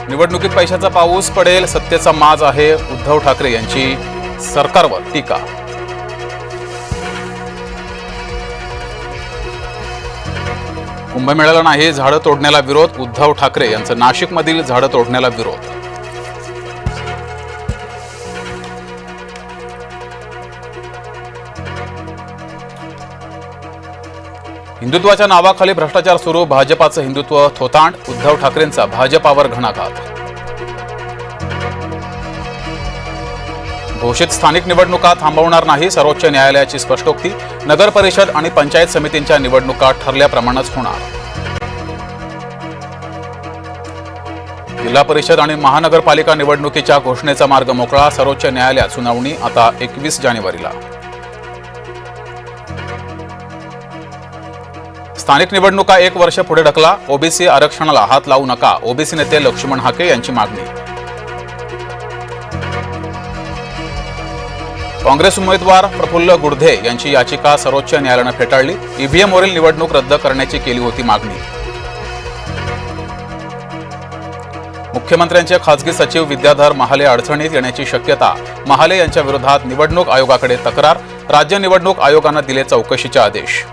निवडणुकीत पैशाचा पाऊस पडेल, सत्तेचा माज आहे, उद्धव ठाकरे यांची सरकारवर टीका. कुंभमेळ्याला नाही, झाडं तोडण्याला विरोध, उद्धव ठाकरे यांचं नाशिकमधील झाडं तोडण्याला विरोध. हिंदुत्वाच्या नावाखाली भ्रष्टाचार सुरू, भाजपाचं हिंदुत्व थोतांड, उद्धव ठाकरेंचा भाजपावर घणाघात. घोषित स्थानिक निवडणुका थांबवणार नाही, सर्वोच्च न्यायालयाची स्पष्टोक्ती. नगर परिषद आणि पंचायत समितींच्या निवडणुका ठरल्याप्रमाणेच होणार. जिल्हा परिषद आणि महानगरपालिका निवडणुकीच्या घोषणेचा मार्ग मोकळा, सर्वोच्च न्यायालयात सुनावणी आता 21 जानेवारीला. स्थानिक निवडणुका 1 वर्ष पुढे ढकला, ओबीसी आरक्षणाला हात लावू नका, ओबीसी नेते लक्ष्मण हाके यांची मागणी. काँग्रेस उमेदवार प्रफुल्ल गुडधे यांची याचिका सर्वोच्च न्यायालयानं फेटाळली. ईव्हीएमवरील निवडणूक रद्द करण्याची केली होती मागणी. मुख्यमंत्र्यांचे खासगी सचिव विद्याधर महाले अडचणीत येण्याची शक्यता, महाले यांच्या विरोधात निवडणूक आयोगाकडे तक्रार, राज्य निवडणूक आयोगानं दिले चौकशीचे आदेश.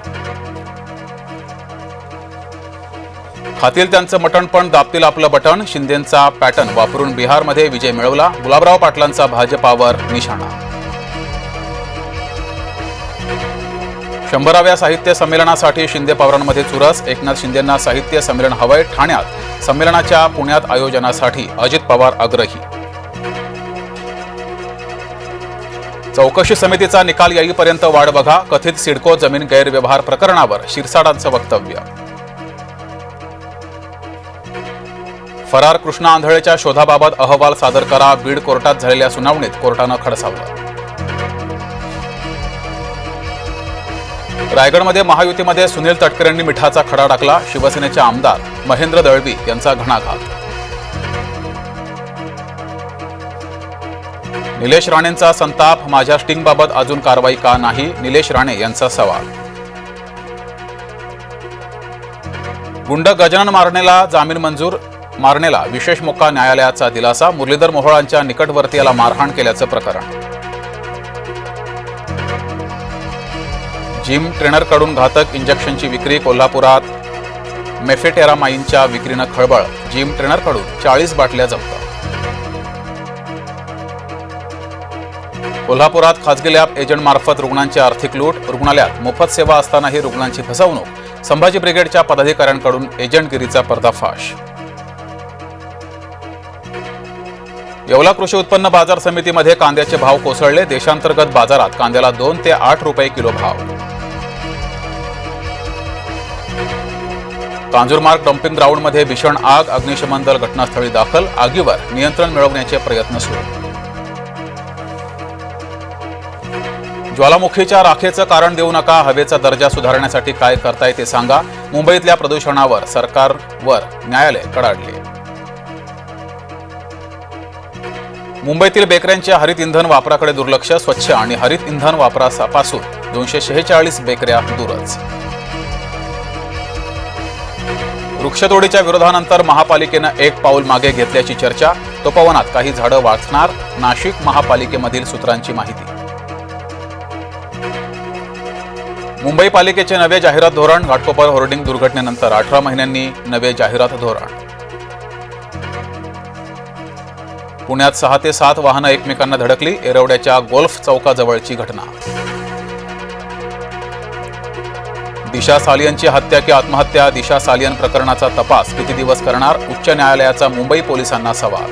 खातील त्यांचं मटण पण दाबतील आपलं बटण, शिंदेंचा पॅटर्न वापरून बिहारमध्ये विजय मिळवला, गुलाबराव पाटलांचा भाजपावर निशाणा. 100व्या साहित्य संमेलनासाठी शिंदे पवारांमध्ये चुरस, एकनाथ शिंदेंना साहित्य संमेलन हवंय, ठाण्यात संमेलनाच्या पुण्यात आयोजनासाठी अजित पवार आग्रही. चौकशी समितीचा निकाल येईपर्यंत वाट बघा, कथित सिडको जमीन गैरव्यवहार प्रकरणावर शिरसाडांचं वक्तव्य. फरार कृष्णा आंधळेच्या शोधाबाबत अहवाल सादर करा, बीड कोर्टात झालेल्या सुनावणीत कोर्टानं खडसावलं. रायगडमध्ये महायुतीमध्ये सुनील तटकरेंनी मिठाचा खडा टाकला, शिवसेनेचे आमदार महेंद्र दळवी यांचा घणाघात. निलेश राणेंचा संताप, माझ्या स्टिंगबाबत अजून कारवाई का नाही, निलेश राणे यांचा सवाल. गुंड गजानन मारणेला जामीन मंजूर, मारणेला विशेष मोक्का न्यायालयाचा दिलासा, मुरलीधर मोहोळांच्या निकटवर्तीयाला मारहाण केल्याचं प्रकरण. जिम ट्रेनरकडून घातक इंजेक्शनची विक्री, कोल्हापुरात मेफेटेरामाइनच्या विक्रीनं खळबळ, जिम ट्रेनरकडून 40 बाटल्या जप्त. कोल्हापुरात खासगी लॅब एजंटमार्फत रुग्णांची आर्थिक लूट, रुग्णालयात मोफत सेवा असतानाही रुग्णांची फसवणूक, संभाजी ब्रिगेडच्या पदाधिकाऱ्यांकडून एजंटगिरीचा पर्दाफाश. येवला कृषी उत्पन्न बाजार समितीमध्ये कांद्याचे भाव कोसळले, देशांतर्गत बाजारात कांद्याला 2 ते 8 रुपये किलो भाव. कांजूरमार्ग डम्पिंग ग्राउंडमध्ये भीषण आग, अग्निशमन दल घटनास्थळी दाखल, आगीवर नियंत्रण मिळवण्याचे प्रयत्न सुरू. ज्वालामुखीच्या राखेचं कारण देऊ नका, हवेचा दर्जा सुधारण्यासाठी काय करताय ते सांगा, मुंबईतल्या प्रदूषणावर सरकारवर न्यायालय कडाडले. मुंबईतील बेकऱ्यांच्या हरित इंधन वापराकडे दुर्लक्ष, स्वच्छ आणि हरित इंधन वापरापासून 246 बेकऱ्या दूरच. वृक्षतोडीच्या विरोधानंतर महापालिकेनं एक पाऊल मागे घेतल्याची चर्चा, तपोवनात काही झाडं वाचणार, नाशिक महापालिकेमधील सूत्रांची माहिती. मुंबई पालिकेचे नवे जाहिरात धोरण, घाटकोपर होर्डिंग दुर्घटनेनंतर 18 महिन्यांनी नवे जाहिरात धोरण. पुण्यात 6 ते 7 वाहनं एकमेकांना धडकली, येरवड्याच्या गोल्फ चौकाजवळची घटना. दिशा सालियनची हत्या की आत्महत्या, दिशा सालियन प्रकरणाचा तपास किती दिवस करणार, उच्च न्यायालयाचा मुंबई पोलिसांना सवाल.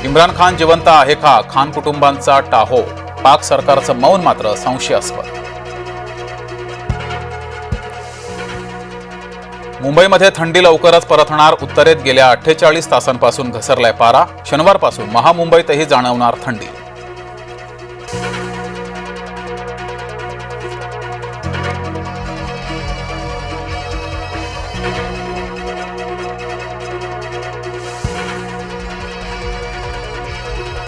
इम्रान खान जिवंत आहे का, खान कुटुंबांचा टाहो, पाक सरकारचं मौन मात्र संशयास्पद. मुंबईमध्ये थंडी लवकरच परतणार, उत्तरेत गेल्या 48 तासांपासून घसरलाय पारा, शनिवारपासून महामुंबईतही जाणवणार थंडी.